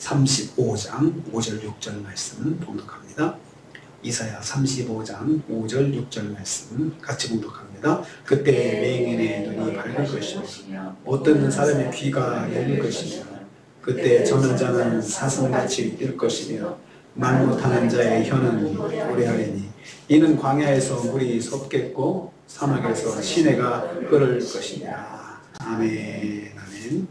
35장 5절 6절 말씀 봉독합니다. 이사야 35장 5절 6절 말씀 같이 봉독합니다. 그때 맹인의 눈이 밝을 것이며 못 듣는 사람의 귀가 열릴 것이며 그때 저는 자는 사슴같이 뛸 것이며 말 못하는 자의 혀는 노래하리니 이는 광야에서 물이 솟겠고 사막에서 시내가 흐를 것이니라. 아멘. 아멘.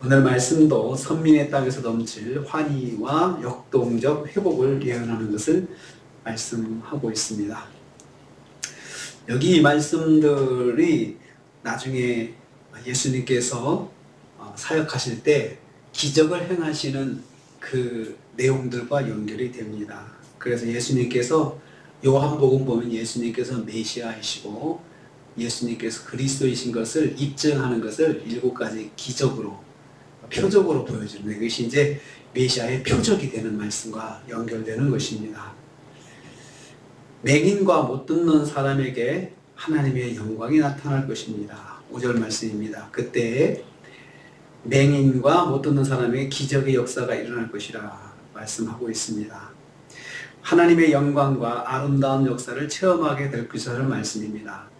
오늘 말씀도 선민의 땅에서 넘칠 환희와 역동적 회복을 예언하는 것을 말씀하고 있습니다. 여기 이 말씀들이 나중에 예수님께서 사역하실 때 기적을 행하시는 그 내용들과 연결이 됩니다. 그래서 예수님께서 요한복음 보면 예수님께서 메시아이시고 예수님께서 그리스도이신 것을 입증하는 것을 7가지 기적으로 표적으로 보여주는 것이 이제 메시아의 표적이 되는 말씀과 연결되는 것입니다. 맹인과 못 듣는 사람에게 하나님의 영광이 나타날 것입니다. 5절 말씀입니다. 그때 맹인과 못 듣는 사람에게 기적의 역사가 일어날 것이라 말씀하고 있습니다. 하나님의 영광과 아름다운 역사를 체험하게 될 것이라는 말씀입니다.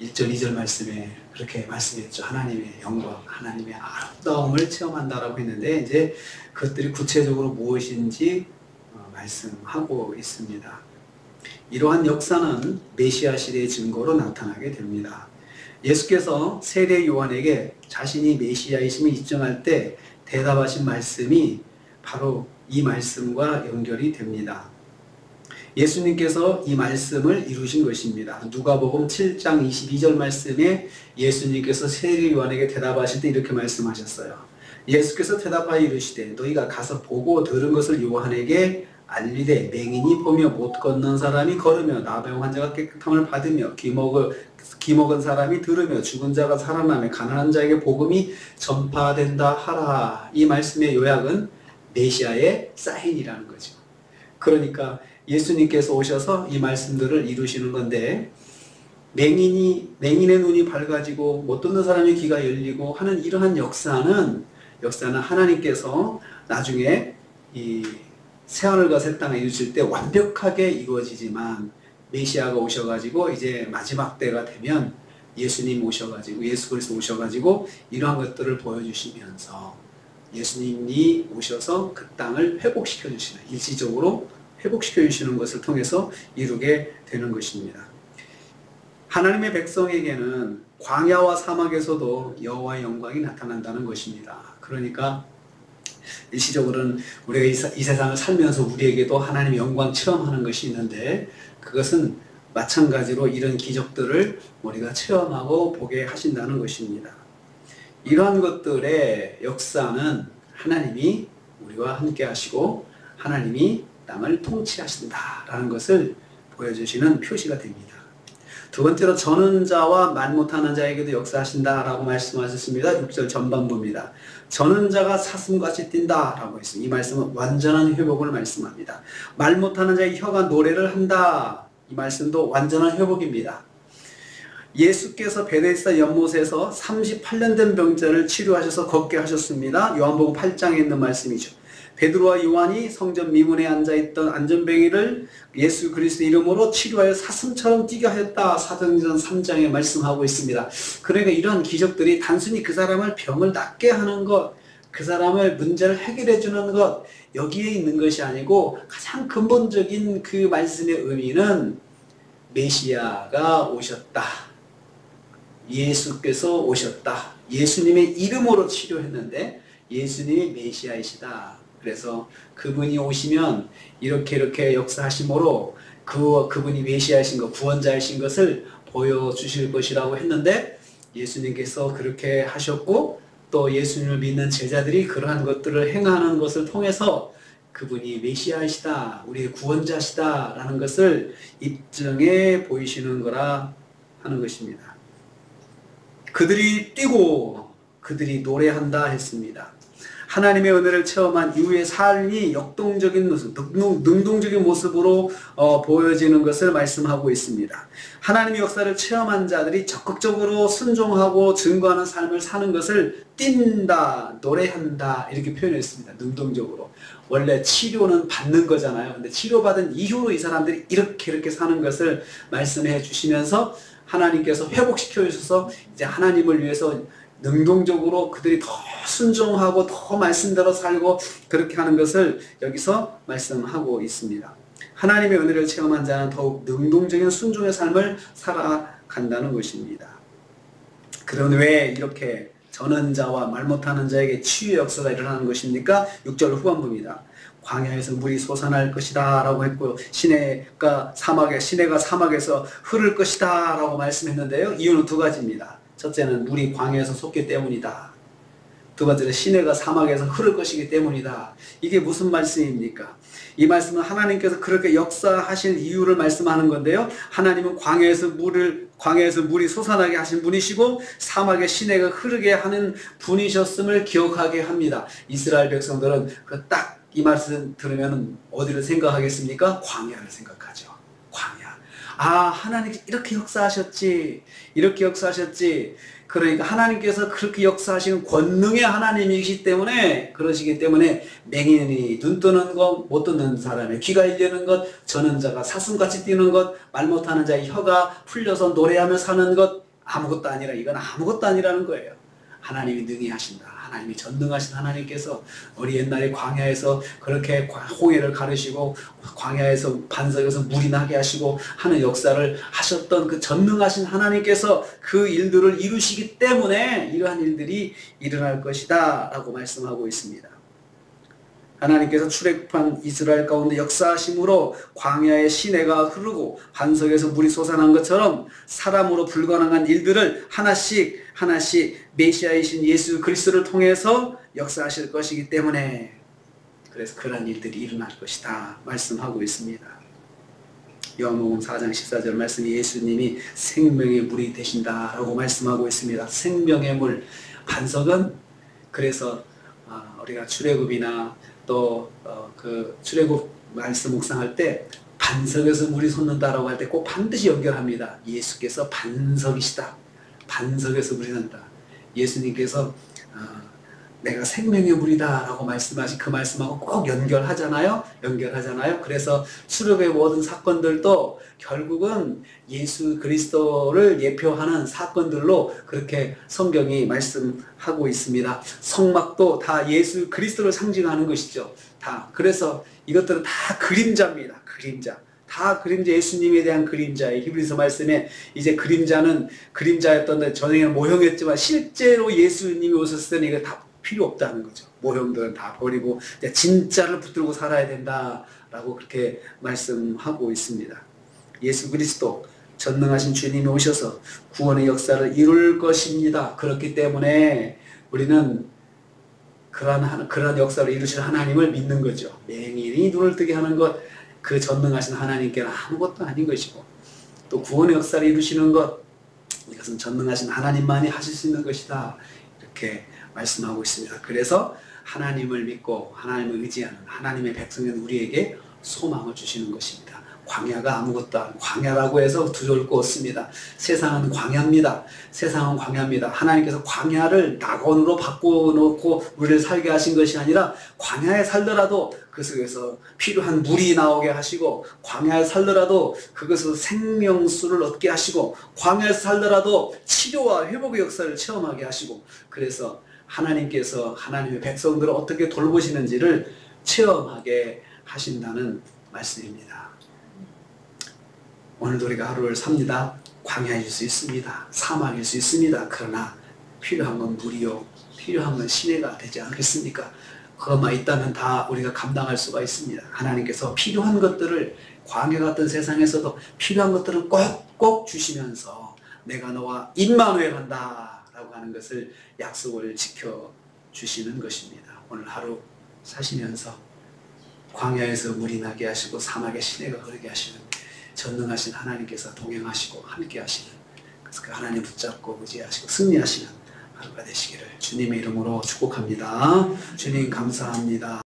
1절 2절 말씀에 그렇게 말씀했죠. 하나님의 영광, 하나님의 아름다움을 체험한다라고 했는데 이제 그것들이 구체적으로 무엇인지 말씀하고 있습니다. 이러한 역사는 메시아 시대의 증거로 나타나게 됩니다. 예수께서 세례 요한에게 자신이 메시아이심을 입증할 때 대답하신 말씀이 바로 이 말씀과 연결이 됩니다. 예수님께서 이 말씀을 이루신 것입니다. 누가복음 7장 22절 말씀에 예수님께서 세례 요한에게 대답하실 때 이렇게 말씀하셨어요. 예수께서 대답하여 이르시되 너희가 가서 보고 들은 것을 요한에게 알리되 맹인이 보며 못 걷는 사람이 걸으며 나병 환자가 깨끗함을 받으며 기먹은 사람이 들으며 죽은 자가 살아나며 가난한 자에게 복음이 전파된다 하라. 이 말씀의 요약은 메시아의 사인이라는 거죠. 그러니까 예수님께서 오셔서 이 말씀들을 이루시는 건데 맹인의 눈이 밝아지고 못 듣는 사람의 귀가 열리고 하는 이러한 역사는 하나님께서 나중에 이 새하늘과 새 땅을 이루실 때 완벽하게 이루어지지만 메시아가 오셔가지고 이제 마지막 때가 되면 예수님 오셔가지고 예수 그리스도 오셔가지고 이러한 것들을 보여주시면서 예수님이 오셔서 그 땅을 회복시켜 주시는 일시적으로 회복시켜 주시는 것을 통해서 이루게 되는 것입니다. 하나님의 백성에게는 광야와 사막에서도 여호와의 영광이 나타난다는 것입니다. 그러니까 일시적으로는 우리가 이 세상을 살면서 우리에게도 하나님의 영광 체험하는 것이 있는데 그것은 마찬가지로 이런 기적들을 우리가 체험하고 보게 하신다는 것입니다. 이러한 것들의 역사는 하나님이 우리와 함께 하시고 하나님이 땅을 통치하신다라는 것을 보여주시는 표시가 됩니다. 두 번째로 저는 자와 말 못하는 자에게도 역사하신다라고 말씀하셨습니다. 6절 전반부입니다. 저는 자가 사슴같이 뛴다라고 했습니다. 이 말씀은 완전한 회복을 말씀합니다. 말 못하는 자의 혀가 노래를 한다. 이 말씀도 완전한 회복입니다. 예수께서 베데스다 연못에서 38년 된 병자를 치료하셔서 걷게 하셨습니다. 요한복음 8장에 있는 말씀이죠. 베드로와 요한이 성전 미문에 앉아있던 안전뱅이를 예수 그리스도 이름으로 치료하여 사슴처럼 뛰게 하였다. 사도행전 3장에 말씀하고 있습니다. 그러니까 이러한 기적들이 단순히 그 사람을 병을 낫게 하는 것, 그 사람을 문제를 해결해 주는 것, 여기에 있는 것이 아니고 가장 근본적인 그 말씀의 의미는 메시아가 오셨다. 예수께서 오셨다. 예수님의 이름으로 치료했는데 예수님이 메시아이시다. 그래서 그분이 오시면 이렇게 역사하심으로 그분이 메시아이신 것, 구원자이신 것을 보여주실 것이라고 했는데 예수님께서 그렇게 하셨고 또 예수님을 믿는 제자들이 그러한 것들을 행하는 것을 통해서 그분이 메시아이시다, 우리의 구원자시다 라는 것을 입증해 보이시는 거라 하는 것입니다. 그들이 뛰고 그들이 노래한다 했습니다. 하나님의 은혜를 체험한 이후의 삶이 역동적인 모습, 능동적인 모습으로 보여지는 것을 말씀하고 있습니다. 하나님의 역사를 체험한 자들이 적극적으로 순종하고 증거하는 삶을 사는 것을 뛴다, 노래한다 이렇게 표현했습니다. 능동적으로. 원래 치료는 받는 거잖아요. 근데 치료받은 이후로 이 사람들이 이렇게 사는 것을 말씀해 주시면서 하나님께서 회복시켜 주셔서 이제 하나님을 위해서 능동적으로 그들이 더 순종하고 더 말씀대로 살고 그렇게 하는 것을 여기서 말씀하고 있습니다. 하나님의 은혜를 체험한 자는 더욱 능동적인 순종의 삶을 살아간다는 것입니다. 그런데 왜 이렇게 저는 자와 말 못하는 자에게 치유의 역사가 일어나는 것입니까? 6절 후반부입니다. 광야에서 물이 솟아날 것이다 라고 했고요. 시내가 사막에서 흐를 것이다 라고 말씀했는데요. 이유는 두 가지입니다. 첫째는 물이 광야에서 솟기 때문이다. 두 번째는 시내가 사막에서 흐를 것이기 때문이다. 이게 무슨 말씀입니까? 이 말씀은 하나님께서 그렇게 역사하신 이유를 말씀하는 건데요. 하나님은 광야에서 물이 솟아나게 하신 분이시고 사막의 시내가 흐르게 하는 분이셨음을 기억하게 합니다. 이스라엘 백성들은 딱 이 말씀 들으면 어디를 생각하겠습니까? 광야를 생각하죠. 광야. 하나님께서 이렇게 역사하셨지. 그러니까 하나님께서 그렇게 역사하시는 권능의 하나님이시기 때문에 그러시기 때문에 맹인이 눈 뜨는 것, 못 듣는 사람의 귀가 열리는 것, 저는 자가 사슴같이 뛰는 것, 말 못하는 자의 혀가 풀려서 노래하며 사는 것 아무것도 아니라 이건 아무것도 아니라는 거예요. 하나님이 능히 하신다. 하나님이 전능하신 하나님께서 우리 옛날에 광야에서 그렇게 홍해를 가르시고 광야에서 반석에서 물이 나게 하시고 하는 역사를 하셨던 그 전능하신 하나님께서 그 일들을 이루시기 때문에 이러한 일들이 일어날 것이다 라고 말씀하고 있습니다. 하나님께서 출애굽한 이스라엘 가운데 역사하심으로 광야의 시내가 흐르고 반석에서 물이 솟아난 것처럼 사람으로 불가능한 일들을 하나씩 메시아이신 예수 그리스도를 통해서 역사하실 것이기 때문에 그래서 그런 일들이 일어날 것이다 말씀하고 있습니다. 요한복음 4장 14절 말씀이 예수님이 생명의 물이 되신다라고 말씀하고 있습니다. 생명의 물, 반석은 그래서 우리가 출애굽이나 또 그 출애굽 말씀 묵상할 때 반석에서 물이 솟는다라고 할 때 꼭 반드시 연결합니다. 예수께서 반석이시다. 반석에서 물이 난다. 예수님께서 내가 생명의 물이다 라고 말씀하신 그 말씀하고 꼭 연결하잖아요. 그래서 출애굽의 모든 사건들도 결국은 예수 그리스도를 예표하는 사건들로 그렇게 성경이 말씀하고 있습니다. 성막도 다 예수 그리스도를 상징하는 것이죠. 다. 그래서 이것들은 다 그림자입니다. 다 그림자, 예수님에 대한 그림자예요. 히브리서 말씀에 이제 그림자는 그림자였던 전에는 모형이었지만 실제로 예수님이 오셨을 때는 이거 다 필요 없다는 거죠. 모형들은 다 버리고 진짜를 붙들고 살아야 된다라고 그렇게 말씀하고 있습니다. 예수 그리스도 전능하신 주님이 오셔서 구원의 역사를 이룰 것입니다. 그렇기 때문에 우리는 그러한 역사를 이루실 하나님을 믿는 거죠. 맹인이 눈을 뜨게 하는 것, 그 전능하신 하나님께는 아무것도 아닌 것이고 또 구원의 역사를 이루시는 것, 이것은 전능하신 하나님만이 하실 수 있는 것이다. 이렇게 말씀하고 있습니다. 그래서 하나님을 믿고 하나님을 의지하는 하나님의 백성인 우리에게 소망을 주시는 것입니다. 광야가 아무것도 아니고 광야라고 해서 두려울 거 없습니다. 세상은 광야입니다. 하나님께서 광야를 낙원으로 바꿔놓고 우리를 살게 하신 것이 아니라 광야에 살더라도 그 속에서 필요한 물이 나오게 하시고 광야에 살더라도 그것에서 생명수를 얻게 하시고 광야에서 살더라도 치료와 회복의 역사를 체험하게 하시고 그래서 하나님께서 하나님의 백성들을 어떻게 돌보시는지를 체험하게 하신다는 말씀입니다. 오늘도 우리가 하루를 삽니다. 광야일 수 있습니다. 사막일 수 있습니다. 그러나 필요한 건 물이요. 필요한 건 시내가 되지 않겠습니까? 그것만 있다면 다 우리가 감당할 수가 있습니다. 하나님께서 필요한 것들을 광야 같은 세상에서도 필요한 것들은 꼭꼭 주시면서 내가 너와 임마누엘 한다 라고 하는 것을 약속을 지켜주시는 것입니다. 오늘 하루 사시면서 광야에서 물이 나게 하시고 사막의 시내가 흐르게 하시는 전능하신 하나님께서 동행하시고 함께 하시는 그래서 그 하나님 붙잡고 의지하시고 승리하시는 하루가 되시기를 주님의 이름으로 축복합니다. 주님 감사합니다.